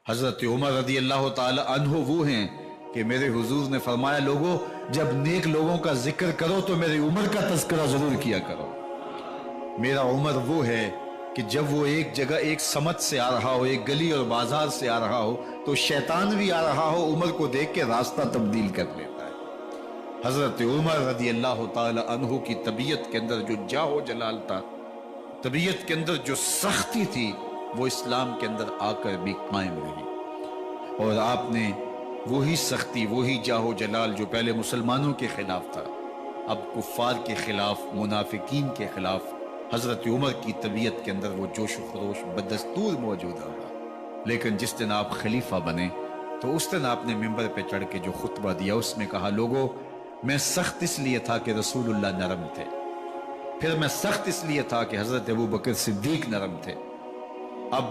حضرت عمر رضی اللہ تعالی عنہ وہ ہیں کہ میرے حضور نے فرمایا لوگوں جب نیک لوگوں کا ذکر کرو تو میری عمر کا تذکرہ ضرور کیا کرو۔ میرا عمر وہ ہے کہ جب وہ ایک جگہ ایک سمت سے آ رہا ہو، ایک گلی اور بازار سے آ رہا ہو تو شیطان بھی آ رہا ہو، عمر کو دیکھ کے راستہ تبدیل کر لیتا ہے۔ حضرت عمر رضی اللہ تعالی عنہ کی طبیعت کے اندر جو جاہ و جلال تھا، طبیعت کے اندر جو سختی تھی، وہ اسلام کے اندر آ کر بھی قائم رہی، اور آپ نے وہی سختی، وہی جاہ و جلال جو پہلے مسلمانوں کے خلاف تھا، اب کفار کے خلاف، منافقین کے خلاف حضرت عمر کی طبیعت کے اندر وہ جوش و خروش بدستور موجود رہا۔ لیکن جس دن آپ خلیفہ بنے تو اس دن آپ نے ممبر پہ چڑھ کے جو خطبہ دیا اس میں کہا لوگوں میں سخت اس لیے تھا کہ رسول اللہ نرم تھے، پھر میں سخت اس لیے تھا کہ حضرت ابوبکر صدیق نرم تھے، اب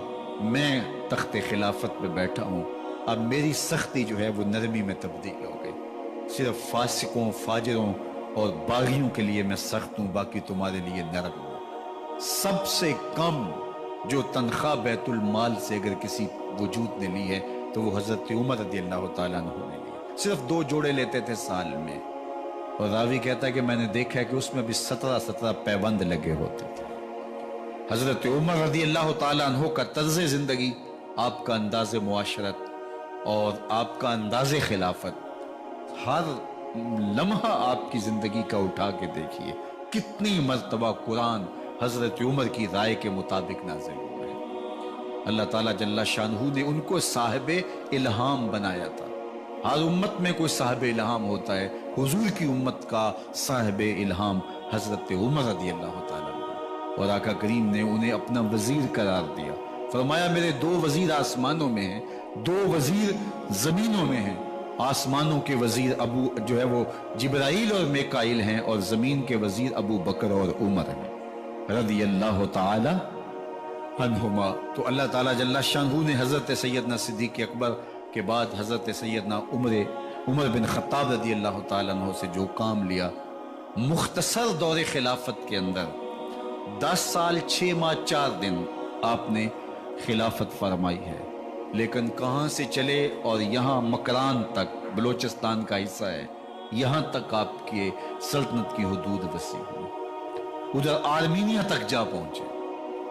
میں تخت خلافت پہ بیٹھا ہوں، اب میری سختی جو ہے وہ نرمی میں تبدیل ہو گئی، صرف فاسقوں، فاجروں اور باغیوں کے لیے میں سخت ہوں، باقی تمہارے لیے نرم ہوں۔ سب سے کم جو تنخواہ بیت المال سے اگر کسی وجود نے لی ہے تو وہ حضرت عمر رضی اللہ تعالیٰ عنہ نے لی، صرف 2 جوڑے لیتے تھے سال میں، اور راوی کہتا ہے کہ میں نے دیکھا ہے کہ اس میں بھی 17 پیوند لگے ہوتے تھے۔ حضرت عمر رضی اللہ تعالیٰ عنہ کا طرز زندگی، آپ کا انداز معاشرت اور آپ کا انداز خلافت، ہر لمحہ آپ کی زندگی کا اٹھا کے دیکھیے کتنی مرتبہ قرآن حضرت عمر کی رائے کے مطابق نازل ہوا ہے۔ اللہ تعالیٰ جل شانہ نے ان کو صاحب الہام بنایا تھا۔ ہر امت میں کوئی صاحب الہام ہوتا ہے، حضور کی امت کا صاحب الہام حضرت عمر رضی اللہ تعالیٰ عنہ، اور آقا کریم نے انہیں اپنا وزیر قرار دیا، فرمایا میرے 2 وزیر آسمانوں میں ہیں، 2 وزیر زمینوں میں ہیں، آسمانوں کے وزیر ابو جو ہے وہ جبرائیل اور میکائیل ہیں، اور زمین کے وزیر ابو بکر اور عمر ہیں رضی اللہ تعالی عنہما۔ تو اللہ تعالیٰ جل شانہ نے حضرت سیدنا صدیق اکبر کے بعد حضرت سیدنا عمر بن خطاب رضی اللہ تعالیٰ عنہ سے جو کام لیا، مختصر دور خلافت کے اندر 10 سال 6 ماہ 4 دن آپ نے خلافت فرمائی ہے، لیکن کہاں سے چلے اور یہاں مکران تک، بلوچستان کا حصہ ہے، یہاں تک آپ کے سلطنت کی حدود وسیع ہوئی، ادھر آرمینیا تک جا پہنچے،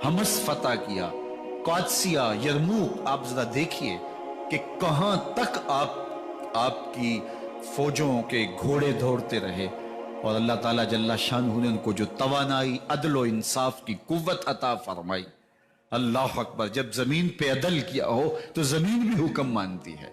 حمص فتح کیا، قادسیہ، یرموک، آپ ذرا دیکھیے کہ کہاں تک آپ کی فوجوں کے گھوڑے دوڑتے رہے، اور اللہ تعالیٰ جل شانہ نے ان کو جو توانائی، عدل و انصاف کی قوت عطا فرمائی۔ اللہ اکبر، جب زمین پہ عدل کیا ہو تو زمین بھی حکم مانتی ہے،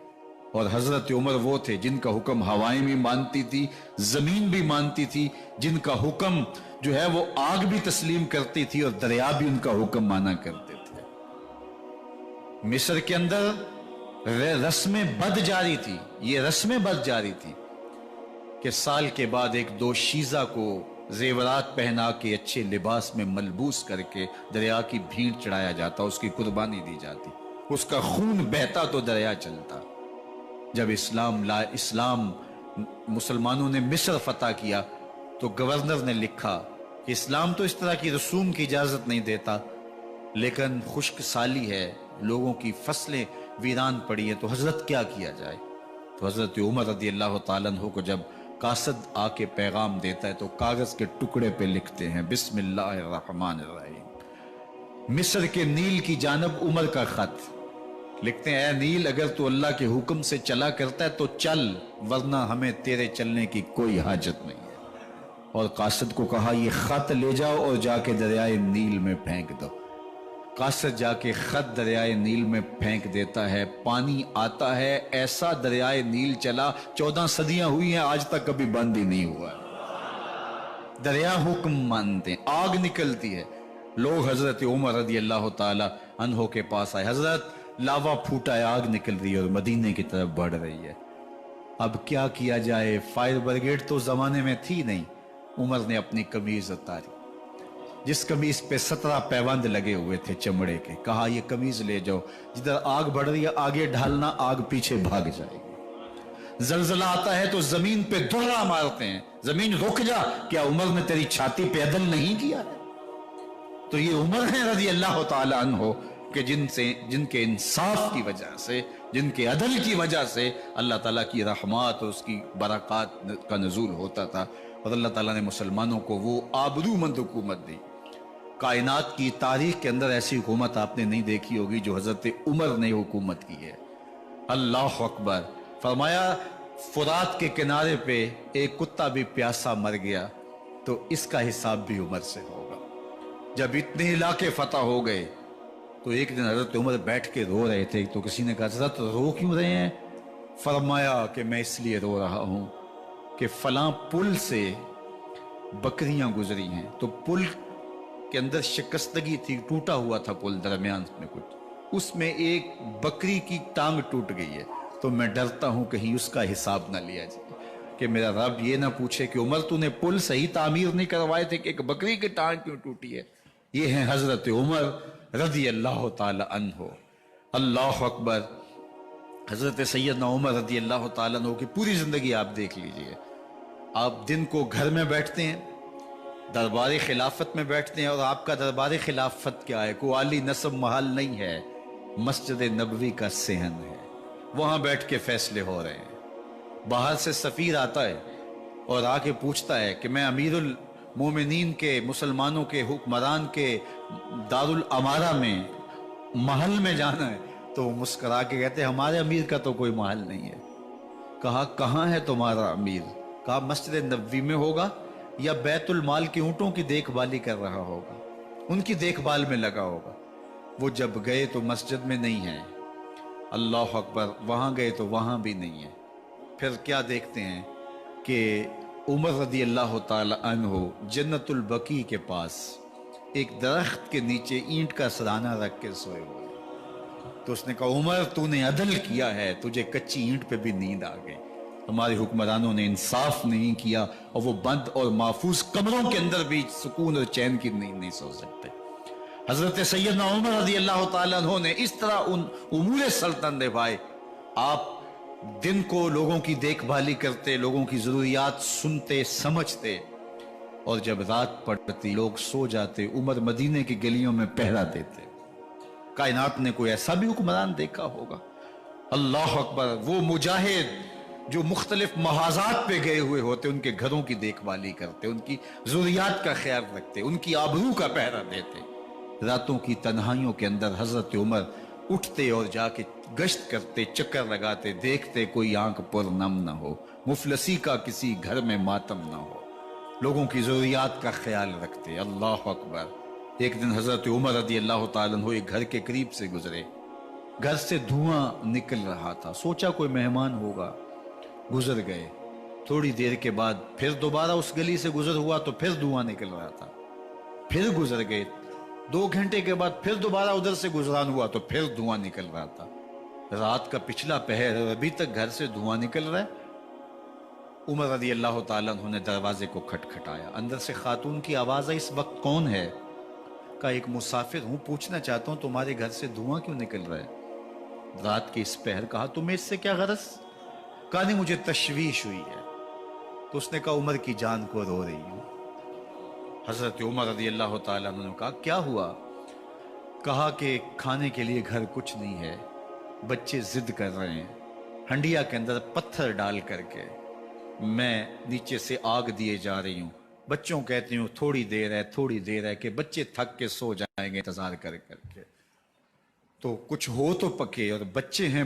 اور حضرت عمر وہ تھے جن کا حکم ہوائیں بھی مانتی تھی، زمین بھی مانتی تھی، جن کا حکم جو ہے وہ آگ بھی تسلیم کرتی تھی اور دریا بھی ان کا حکم مانا کرتے تھے۔ مصر کے اندر رسم بد جاری تھی، یہ رسم بد جاری تھی کہ سال کے بعد ایک دوشیزہ کو زیورات پہنا کے اچھے لباس میں ملبوس کر کے دریا کی بھیڑ چڑھایا جاتا، اس کی قربانی دی جاتی، اس کا خون بہتا تو دریا چلتا۔ جب اسلام مسلمانوں نے مصر فتح کیا تو گورنر نے لکھا کہ اسلام تو اس طرح کی رسوم کی اجازت نہیں دیتا، لیکن خشک سالی ہے، لوگوں کی فصلیں ویران پڑی ہیں، تو حضرت کیا کیا جائے؟ تو حضرت عمر رضی اللہ تعالیٰ عنہ کو جب قاصد آ کے پیغام دیتا ہے تو کاغذ کے ٹکڑے پہ لکھتے ہیں بسم اللہ الرحمن الرحیم، مصر کے نیل کی جانب عمر کا خط، لکھتے ہیں اے نیل اگر تو اللہ کے حکم سے چلا کرتا ہے تو چل، ورنہ ہمیں تیرے چلنے کی کوئی حاجت نہیں ہے۔ اور قاصد کو کہا یہ خط لے جاؤ اور جا کے دریائے نیل میں پھینک دو۔ قاصد جا کے خط دریائے نیل میں پھینک دیتا ہے، پانی آتا ہے، ایسا دریائے نیل چلا 14 صدیاں ہوئی ہیں آج تک کبھی بند ہی نہیں ہوا ہے۔ دریا حکم مانتے ہیں، آگ نکلتی ہے، لوگ حضرت عمر رضی اللہ تعالی عنہ کے پاس آئے، حضرت لاوا پھوٹا ہے، آگ نکل رہی ہے اور مدینے کی طرف بڑھ رہی ہے، اب کیا کیا جائے؟ فائر بریگیڈ تو زمانے میں تھی نہیں۔ عمر نے اپنی قمیض اتاری، جس قمیض پہ 17 پیوند لگے ہوئے تھے چمڑے کے، کہا یہ قمیض لے جاؤ، جدھر آگ بڑھ رہی ہے آگے ڈھالنا، آگ پیچھے بھاگ جائے گی۔ زلزلہ آتا ہے تو زمین پہ دہرا مارتے ہیں، زمین رک جا، کیا عمر نے تیری چھاتی پہ عدل نہیں کیا ہے؟ تو یہ عمر ہے رضی اللہ تعالی عنہ کہ جن کے انصاف کی وجہ سے، جن کے عدل کی وجہ سے اللہ تعالیٰ کی رحمات اور اس کی برکات کا نزول ہوتا تھا، اور اللہ تعالیٰ نے مسلمانوں کو وہ آبرومند حکومت دی۔ کائنات کی تاریخ کے اندر ایسی حکومت آپ نے نہیں دیکھی ہوگی جو حضرت عمر نے حکومت کی ہے۔ اللہ اکبر! فرمایا فرات کے کنارے پہ ایک کتا بھی پیاسا مر گیا تو اس کا حساب بھی عمر سے ہوگا۔ جب اتنے علاقے فتح ہو گئے تو ایک دن حضرت عمر بیٹھ کے رو رہے تھے، تو کسی نے کہا حضرت رو کیوں رہے ہیں؟ فرمایا کہ میں اس لیے رو رہا ہوں کہ فلاں پل سے بکریاں گزری ہیں، تو پل کے اندر شکستگی تھی، ٹوٹا ہوا تھا پل درمیان میں کچھ، اس میں ایک بکری کی ٹانگ ٹوٹ گئی ہے، تو میں ڈرتا ہوں کہیں اس کا حساب نہ لیا جائے، کہ میرا رب یہ نہ پوچھے کہ عمر تو نے پل صحیح تعمیر نہیں کروائے تھے کہ ایک بکری کی ٹانگ کیوں ٹوٹی ہے۔ یہ ہیں حضرت عمر رضی اللہ تعالی عنہ۔ اللہ اکبر! حضرت سیدنا عمر رضی اللہ تعالیٰ عنہ کی پوری زندگی آپ دیکھ لیجئے۔ آپ دن کو گھر میں بیٹھتے ہیں، دربار خلافت میں بیٹھتے ہیں، اور آپ کا دربار خلافت کیا ہے؟ کوئی عالی نصب محل نہیں ہے، مسجد نبوی کا صحن ہے، وہاں بیٹھ کے فیصلے ہو رہے ہیں۔ باہر سے سفیر آتا ہے اور آ کے پوچھتا ہے کہ میں امیر المومنین کے، مسلمانوں کے حکمران کے دارالامارہ میں محل میں جانا ہے، تو وہ مسکرا کے کہتے ہیں ہمارے امیر کا تو کوئی محل نہیں ہے۔ کہا کہاں ہے تمہارا امیر؟ کہا مسجد نبوی میں ہوگا یا بیت المال کے اونٹوں کی دیکھ بھالی کر رہا ہوگا، ان کی دیکھ بھال میں لگا ہوگا۔ وہ جب گئے تو مسجد میں نہیں ہے، اللہ اکبر! وہاں گئے تو وہاں بھی نہیں ہے۔ پھر کیا دیکھتے ہیں کہ عمر رضی اللہ تعالی عنہ جنت البقیع کے پاس ایک درخت کے نیچے اینٹ کا سرانہ رکھ کے سوئے ہوئے، تو اس نے کہا عمر تو نے عدل کیا ہے، تجھے کچی اینٹ پہ بھی نیند آ گئی۔ ہمارے حکمرانوں نے انصاف نہیں کیا، اور وہ بند اور محفوظ کمروں کے اندر بھی سکون اور چین کی نیند نہیں سو سکتے۔ حضرت سیدنا عمر رضی اللہ تعالیٰ عنہ نے اس طرح ان امور سلطنت نبھائے۔ آپ دن کو لوگوں کی دیکھ بھالی کرتے، لوگوں کی ضروریات سنتے سمجھتے، اور جب رات پڑتی لوگ سو جاتے، عمر مدینے کی گلیوں میں پہرا دیتے۔ کائنات نے کوئی ایسا بھی حکمران دیکھا ہوگا؟ اللہ اکبر! وہ مجاہد جو مختلف محاذات پہ گئے ہوئے ہوتے، ان کے گھروں کی دیکھ بھالی کرتے، ان کی ضروریات کا خیال رکھتے، ان کی آبرو کا پہرا دیتے۔ راتوں کی تنہائیوں کے اندر حضرت عمر اٹھتے اور جا کے گشت کرتے، چکر لگاتے، دیکھتے کوئی آنکھ پر نم نہ ہو، مفلسی کا کسی گھر میں ماتم نہ ہو، لوگوں کی ضروریات کا خیال رکھتے۔ اللہ اکبر! ایک دن حضرت عمر رضی اللہ تعالیٰ عنہ ایک گھر کے قریب سے گزرے، گھر سے دھواں نکل رہا تھا، سوچا کوئی مہمان ہوگا، گزر گئے۔ تھوڑی دیر کے بعد پھر دوبارہ اس گلی سے گزر ہوا تو پھر دھواں نکل رہا تھا، پھر گزر گئے۔ 2 گھنٹے کے بعد پھر دوبارہ ادھر سے گزران ہوا تو پھر دھواں نکل رہا تھا۔ رات کا پچھلا پہر ہے، ابھی تک گھر سے دھواں نکل رہا ہے۔ عمر رضی اللہ تعالیٰ عنہ نے دروازے کو کھٹکھٹایا، اندر سے خاتون کی آواز ہے، اس وقت کون ہے؟ کہا ایک مسافر ہوں، پوچھنا چاہتا ہوں تمہارے گھر سے دھواں کیوں نکل رہا ہے رات کے اس پہر؟ کہا تمہیں اس سے کیا غرض؟ کہا نہیں مجھے تشویش ہوئی ہے۔ تو اس نے کہا عمر کی جان کو رو رہی ہوں۔ حضرت عمر رضی اللہ تعالیٰ عنہ نے کہا کیا ہوا؟ کہا کہ کھانے کے لیے گھر کچھ نہیں ہے، بچے ضد کر رہے ہیں، ہنڈیا کے اندر پتھر ڈال کر کے میں نیچے سے آگ دیے جا رہی ہوں، بچوں کہتی ہوں تھوڑی دیر ہے تھوڑی دیر ہے، کہ بچے تھک کے سو جائیں گے انتظار کر کر کے، تو کچھ ہو تو پکے، اور بچے ہیں